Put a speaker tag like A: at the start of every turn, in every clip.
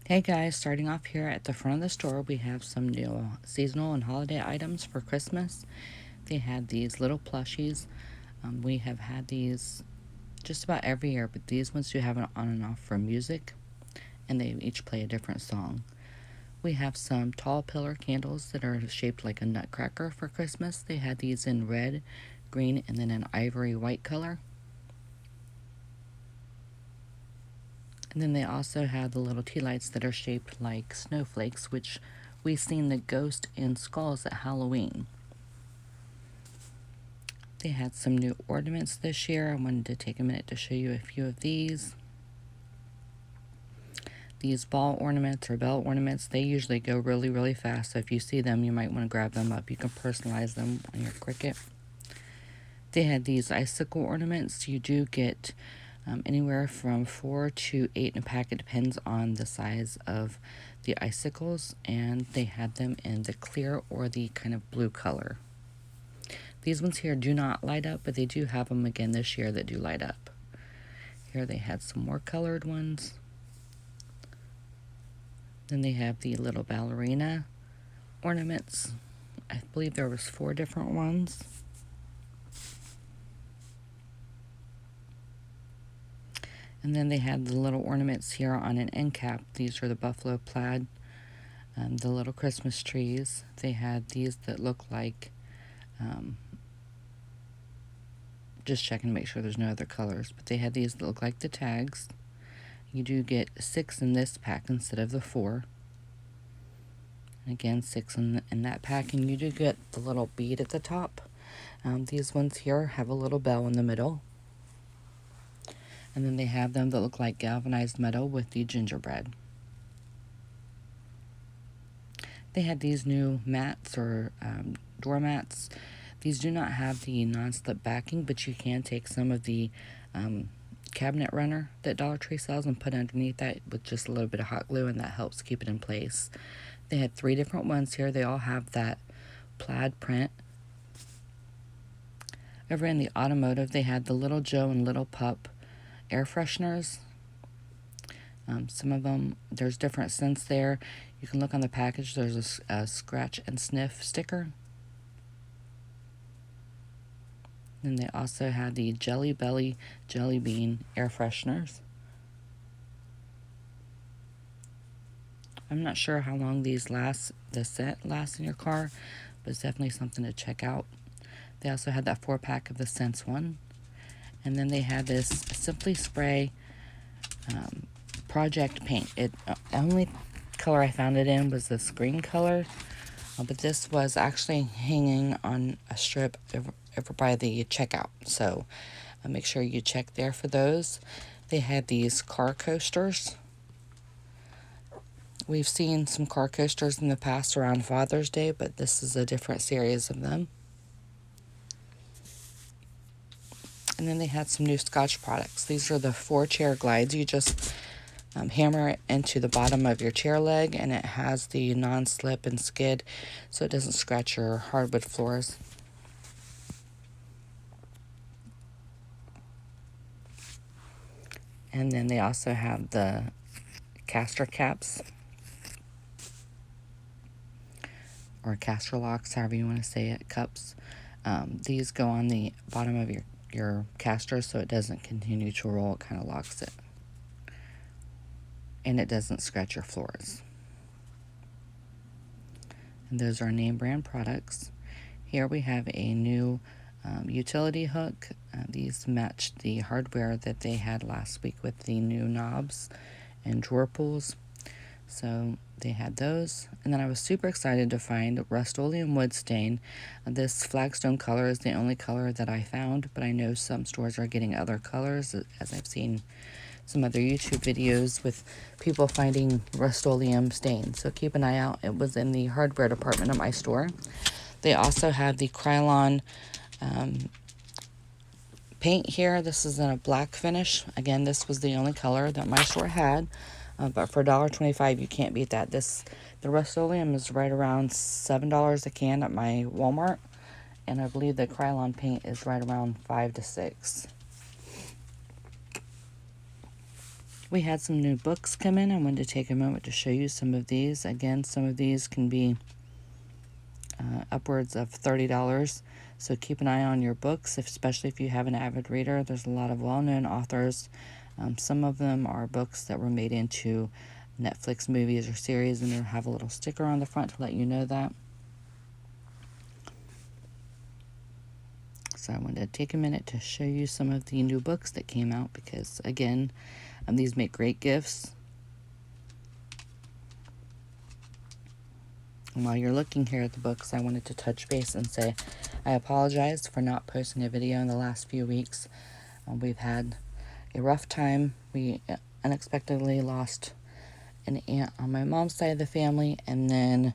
A: Hey guys, starting off here at the front of the store, we have some new seasonal and holiday items for Christmas. They had these little plushies. We have had these just about every year, but these ones do have an on and off for music, and they each play a different song. We have some tall pillar candles that are shaped like a nutcracker for Christmas. They had these in red, green, and then an ivory white color. And then they also have the little tea lights that are shaped like snowflakes, which we've seen the ghost and skulls at Halloween. They had some new ornaments this year. I wanted to take a minute to show you a few of these. These ball ornaments or bell ornaments, they usually go really, really fast. So if you see them, you might want to grab them up. You can personalize them on your Cricut. They had these icicle ornaments. You do get anywhere from 4 to 8 in a pack. It depends on the size of the icicles, and they had them in the clear or the kind of blue color. These ones here do not light up, but they do have them again this year that do light up. Here they had some more colored ones. Then they have the little ballerina ornaments. I believe there was 4 different ones. And then they had the little ornaments here on an end cap. These are the buffalo plaid, the little Christmas trees. They had these that look like, just checking to make sure there's no other colors, but they had these that look like the tags. You do get 6 in this pack instead of the 4. Again, 6 in that pack, and you do get the little bead at the top. These ones here have a little bell in the middle. And then they have them that look like galvanized metal with the gingerbread. They had these new mats or doormats. These do not have the non-slip backing, but you can take some of the cabinet runner that Dollar Tree sells and put underneath that with just a little bit of hot glue, and that helps keep it in place. They had 3 different ones here. They all have that plaid print. Over in the automotive, they had the Little Joe and Little Pup air fresheners. Some of them, there's different scents there. You can look on the package. There's a scratch and sniff sticker. Then they also had the Jelly Belly Jelly Bean air fresheners. I'm not sure how long these last, the scent lasts in your car, but it's definitely something to check out. They also had that 4-pack of the scents one. And then they had this Simply Spray project paint. The only color I found it in was this green color, but this was actually hanging on a strip over by the checkout. So make sure you check there for those. They had these car coasters. We've seen some car coasters in the past around Father's Day, but this is a different series of them. And then they had some new Scotch products. These are the 4 chair glides. You just hammer it into the bottom of your chair leg, and it has the non-slip and skid so it doesn't scratch your hardwood floors. And then they also have the caster caps, or caster locks, however you want to say it, cups. These go on the bottom of your caster so it doesn't continue to roll. It kind of locks it. And it doesn't scratch your floors. And those are name brand products. Here we have a new utility hook. These match the hardware that they had last week with the new knobs and drawer pulls. So they had those. And then I was super excited to find Rustoleum wood stain. This flagstone color is the only color that I found, but I know some stores are getting other colors, as I've seen some other YouTube videos with people finding Rustoleum stain. So keep an eye out. It was in the hardware department of my store. They also have the Krylon paint here. This is in a black finish. Again, this was the only color that my store had. But for $1.25, you can't beat that. The Rustoleum is right around $7 a can at my Walmart. And I believe the Krylon paint is right around $5 to $6. We had some new books come in. I wanted to take a moment to show you some of these. Again, some of these can be upwards of $30. So keep an eye on your books, especially if you have an avid reader. There's a lot of well-known authors. Some of them are books that were made into Netflix movies or series, and they'll have a little sticker on the front to let you know that. So I wanted to take a minute to show you some of the new books that came out because, again, these make great gifts. And while you're looking here at the books, I wanted to touch base and say I apologize for not posting a video in the last few weeks. We've had a rough time. We unexpectedly lost an aunt on my mom's side of the family, and then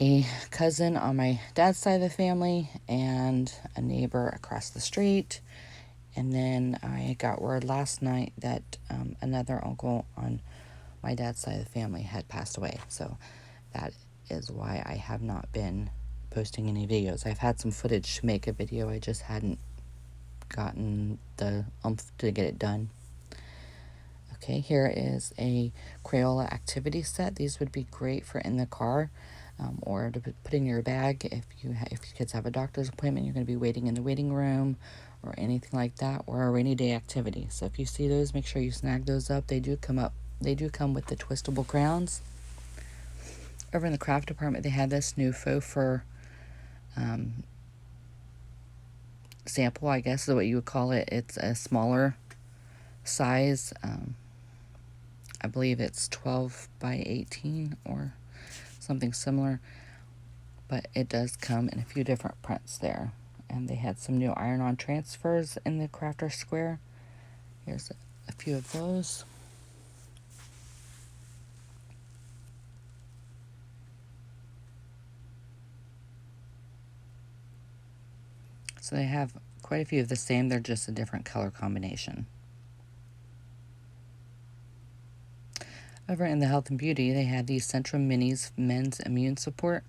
A: a cousin on my dad's side of the family, and a neighbor across the street. And then I got word last night that another uncle on my dad's side of the family had passed away. So that is why I have not been posting any videos. I've had some footage to make a video. I just hadn't gotten the oomph to get it done. Okay, here is a Crayola activity set. These would be great for in the car or to put in your bag if your kids have a doctor's appointment, you're going to be waiting in the waiting room or anything like that, or a rainy day activity. So if you see those, make sure you snag those up. They do come with the twistable crowns. Over in the craft department, they had this new faux fur sample, I guess is what you would call it. It's a smaller size. I believe it's 12 by 18 or something similar, but it does come in a few different prints there. And they had some new iron-on transfers in the crafter square. Here's a few of those. So they have quite a few of the same, they're just a different color combination. Over in the health and beauty, they had these Centrum Minis Men's Immune Support.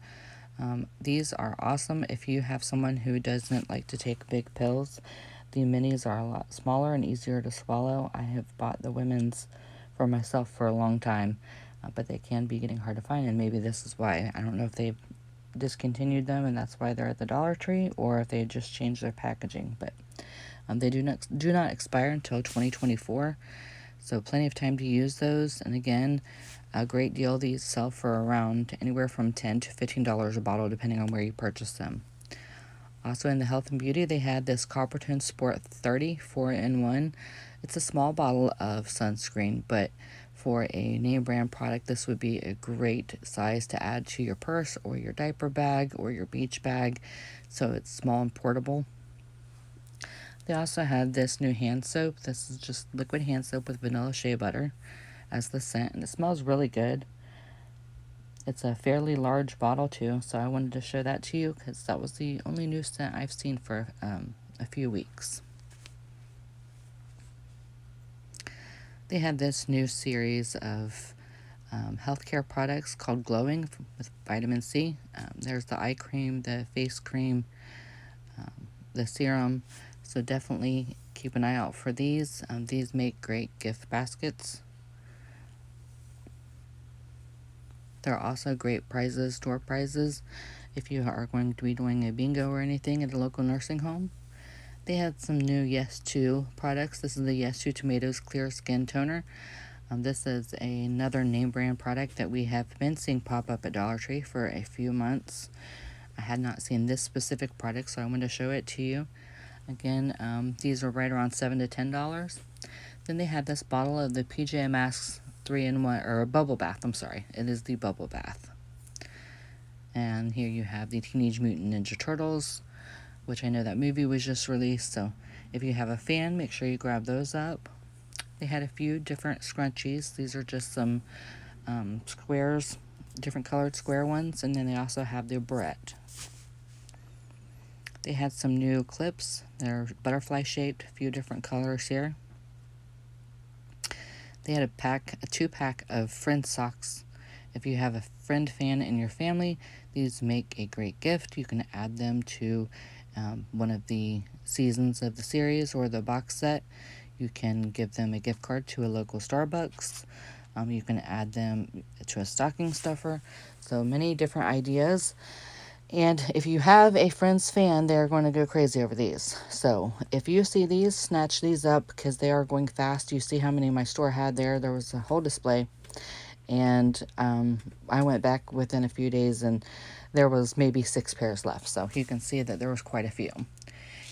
A: These are awesome if you have someone who doesn't like to take big pills. The minis are a lot smaller and easier to swallow. I have bought the women's for myself for a long time, but they can be getting hard to find, and maybe this is why. I don't know if they've discontinued them and that's why they're at the Dollar Tree, or if they just changed their packaging, but they do not expire until 2024, so plenty of time to use those. And again, a great deal. These sell for around anywhere from $10 to $15 a bottle depending on where you purchase them. Also in the health and beauty, they had this Coppertone Sport 30 4-in-1. It's a small bottle of sunscreen, but for a name brand product, this would be a great size to add to your purse or your diaper bag or your beach bag. So it's small and portable. They also had this new hand soap. This is just liquid hand soap with vanilla shea butter as the scent, and it smells really good. It's a fairly large bottle too, so I wanted to show that to you because that was the only new scent I've seen for a few weeks. They had this new series of healthcare products called Glowing with vitamin C. There's the eye cream, the face cream, the serum. So definitely keep an eye out for these. These make great gift baskets. There are also great prizes, store prizes, if you are going to be doing a bingo or anything at a local nursing home. They had some new Yes To products. This is the Yes To Tomatoes Clear Skin Toner. This is another name brand product that we have been seeing pop up at Dollar Tree for a few months. I had not seen this specific product, so I wanted to show it to you. Again, these are right around $7 to $10. Then they had this bottle of the PJ Masks 3-in-1, or Bubble Bath, I'm sorry. It is the Bubble Bath. And here you have the Teenage Mutant Ninja Turtles, which I know that movie was just released, so if you have a fan, make sure you grab those up. They had a few different scrunchies. These are just some squares, different colored square ones, and then they also have the barrette. They had some new clips. They're butterfly shaped, a few different colors here. They had a 2-pack of Friend socks. If you have a Friend fan in your family, these make a great gift. You can add them to one of the seasons of the series or the box set. You can give them a gift card to a local Starbucks. You can add them to a stocking stuffer. So many different ideas. And if you have a Friends fan, they're going to go crazy over these. So if you see these, snatch these up because they are going fast. You see how many my store had there. There was a whole display. And I went back within a few days and there was maybe 6 pairs left. So you can see that there was quite a few.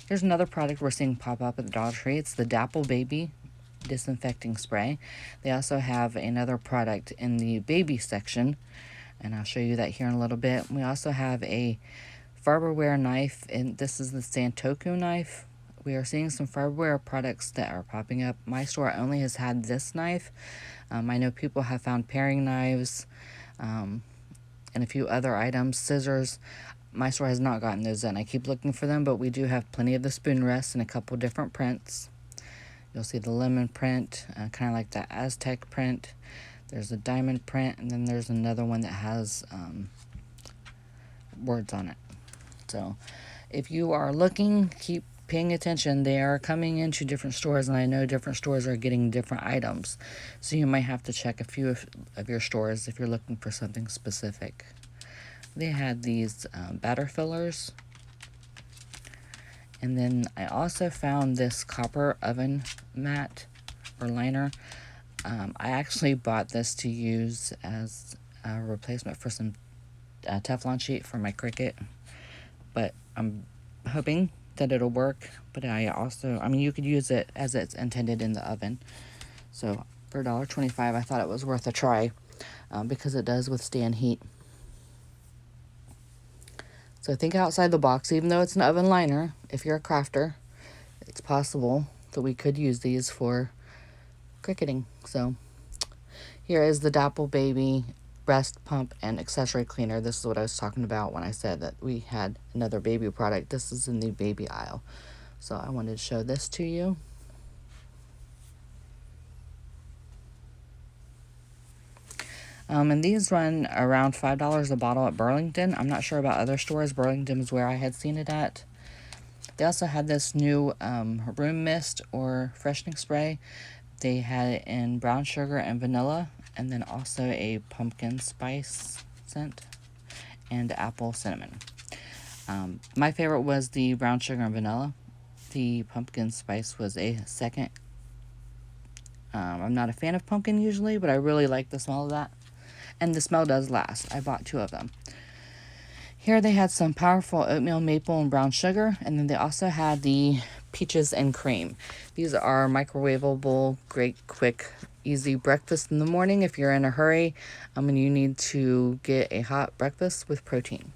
A: Here's another product we're seeing pop up at the Dollar Tree. It's the Dapple Baby disinfecting spray. They also have another product in the baby section, and I'll show you that here in a little bit. We also have a Farberware knife, and this is the Santoku knife. We are seeing some Farberware products that are popping up. My store only has had this knife. I know people have found paring knives and a few other items, scissors. My store has not gotten those in. I keep looking for them, but we do have plenty of the spoon rests in a couple different prints. You'll see the lemon print, kind of like the Aztec print. There's a diamond print, and then there's another one that has words on it. So if you are looking, keep paying attention. They are coming into different stores, and I know different stores are getting different items. So you might have to check a few of your stores if you're looking for something specific. They had these batter fillers. And then I also found this copper oven mat or liner. I actually bought this to use as a replacement for some Teflon sheet for my Cricut. But I'm hoping that it'll work. But I mean, you could use it as it's intended in the oven. So for $1.25, I thought it was worth a try because it does withstand heat. So think outside the box. Even though it's an oven liner, if you're a crafter, it's possible that we could use these for cricketing. So here is the Dapple Baby breast pump and accessory cleaner. This is what I was talking about when I said that we had another baby product. This is in the baby aisle. So I wanted to show this to you. And these run around $5 a bottle at Burlington. I'm not sure about other stores. Burlington is where I had seen it at. They also had this new room mist or freshening spray. They had it in brown sugar and vanilla, and then also a pumpkin spice scent and apple cinnamon. My favorite was the brown sugar and vanilla. The pumpkin spice was a second. I'm not a fan of pumpkin usually, but I really like the smell of that. And the smell does last. I bought 2 of them. Here they had some powerful oatmeal, maple, and brown sugar. And then they also had the peaches and cream. These are microwavable, great, quick, easy breakfast in the morning if you're in a hurry and you need to get a hot breakfast with protein.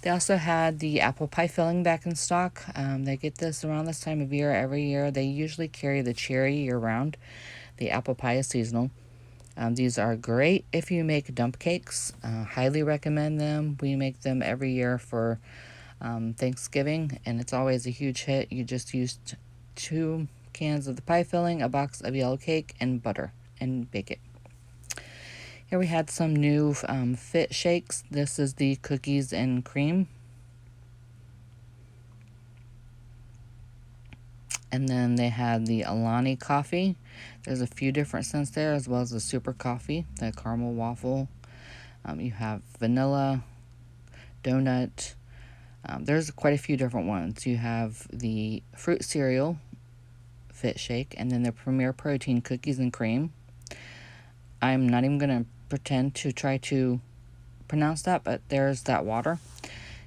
A: They also had the apple pie filling back in stock. They get this around this time of year every year. They usually carry the cherry year-round. The apple pie is seasonal. These are great if you make dump cakes. Highly recommend them. We make them every year for Thanksgiving, and it's always a huge hit. You just use 2 cans of the pie filling, a box of yellow cake, and butter, and bake it. Here we had some new Fit shakes. This is the cookies and cream. And then they had the Alani coffee. There's a few different scents there, as well as the super coffee, the caramel waffle. You have vanilla, donut. There's quite a few different ones. You have the fruit cereal Fit shake, and then the Premier Protein cookies and cream. I'm not even going to pretend to try to pronounce that, but there's that water.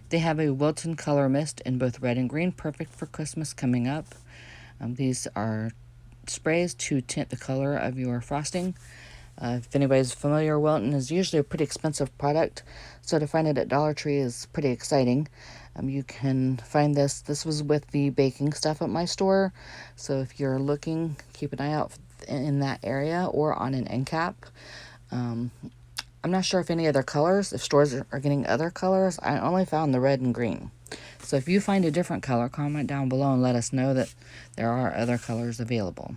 A: They have a Wilton color mist in both red and green, perfect for Christmas coming up. These are sprays to tint the color of your frosting. If anybody's familiar, Wilton is usually a pretty expensive product, so to find it at Dollar Tree is pretty exciting. You can find this. This was with the baking stuff at my store, so if you're looking, keep an eye out in that area or on an end cap. I'm not sure if any other colors, if stores are getting other colors. I only found the red and green. So if you find a different color, comment down below and let us know that there are other colors available.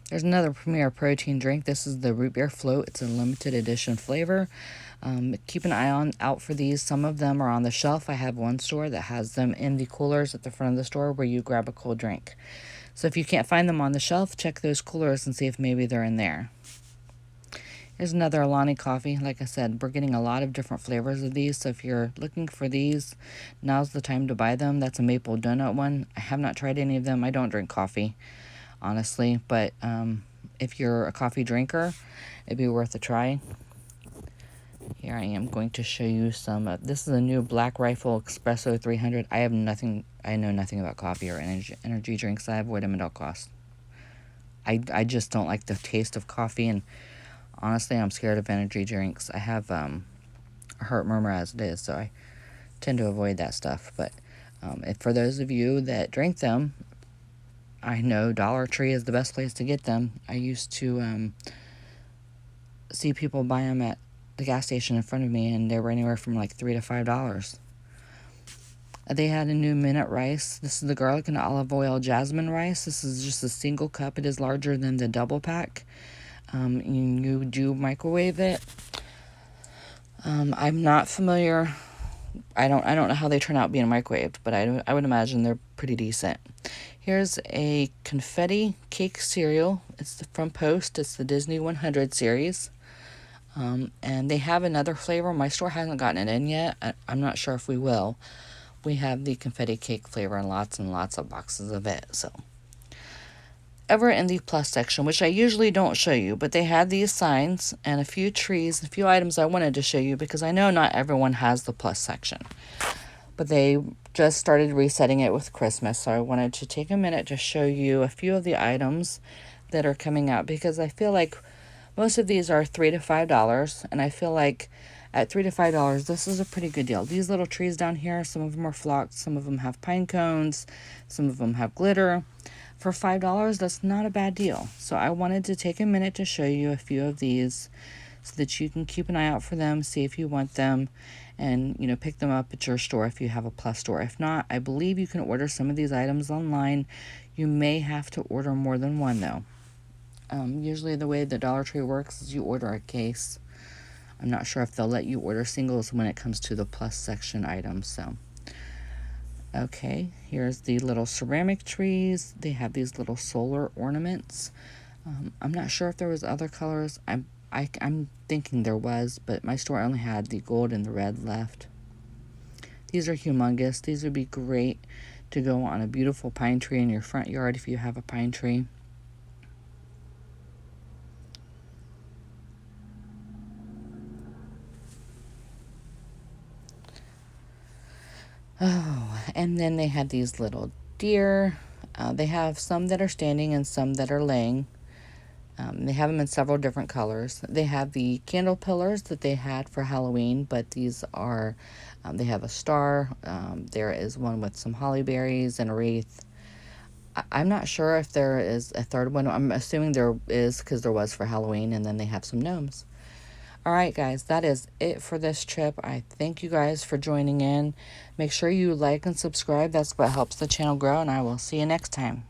A: There's another Premier Protein drink. This is the root beer float. It's a limited edition flavor. Keep an eye out for these. Some of them are on the shelf. I have one store that has them in the coolers at the front of the store where you grab a cold drink. So if you can't find them on the shelf, check those coolers and see if maybe they're in there. Here's another Alani coffee. Like I said, we're getting a lot of different flavors of these. So if you're looking for these, now's the time to buy them. That's a maple donut one. I have not tried any of them. I don't drink coffee, honestly. But if you're a coffee drinker, it'd be worth a try. Here I am going to show you some. This is a new Black Rifle Espresso 300. I know nothing about coffee or energy drinks. I avoid them at all costs. I just don't like the taste of coffee, and honestly, I'm scared of energy drinks. I have a heart murmur as it is, so I tend to avoid that stuff. But for those of you that drink them, I know Dollar Tree is the best place to get them. I used to see people buy them at the gas station in front of me, and they were anywhere from like $3 to $5. They had a new minute rice. This is the garlic and olive oil jasmine rice. This is just a single cup. It is larger than the double pack. You do microwave it. I'm not familiar. I don't know how they turn out being microwaved, but I would imagine they're pretty decent. Here's a confetti cake cereal. It's from Post. It's the Disney 100 series. And they have another flavor. My store hasn't gotten it in yet. I'm not sure if we will. We have the confetti cake flavor and lots of boxes of it. So over in the plus section, which I usually don't show you, but they had these signs and a few trees, a few items I wanted to show you because I know not everyone has the plus section. But they just started resetting it with Christmas, so I wanted to take a minute to show you a few of the items that are coming out because I feel like most of these are $3 to $5, and I feel like at $3 to $5, this is a pretty good deal. These little trees down here, some of them are flocked, some of them have pine cones, some of them have glitter. For $5, that's not a bad deal. So I wanted to take a minute to show you a few of these so that you can keep an eye out for them, see if you want them, and pick them up at your store if you have a plus store. If not, I believe you can order some of these items online. You may have to order more than one though. Usually the way the Dollar Tree works is you order a case. I'm not sure if they'll let you order singles when it comes to the plus section items. So, okay, here's the little ceramic trees. They have these little solar ornaments. I'm not sure if there was other colors. I'm thinking there was, but my store only had the gold and the red left. These are humongous. These would be great to go on a beautiful pine tree in your front yard if you have a pine tree. Oh, and then they had these little deer. They have some that are standing and some that are laying. They have them in several different colors. They have the candle pillars that they had for Halloween, but these are, they have a star. There is one with some holly berries and a wreath. I'm not sure if there is a third one. I'm assuming there is because there was for Halloween, and then they have some gnomes. All right, guys, that is it for this trip. I thank you guys for joining in. Make sure you like and subscribe. That's what helps the channel grow, and I will see you next time.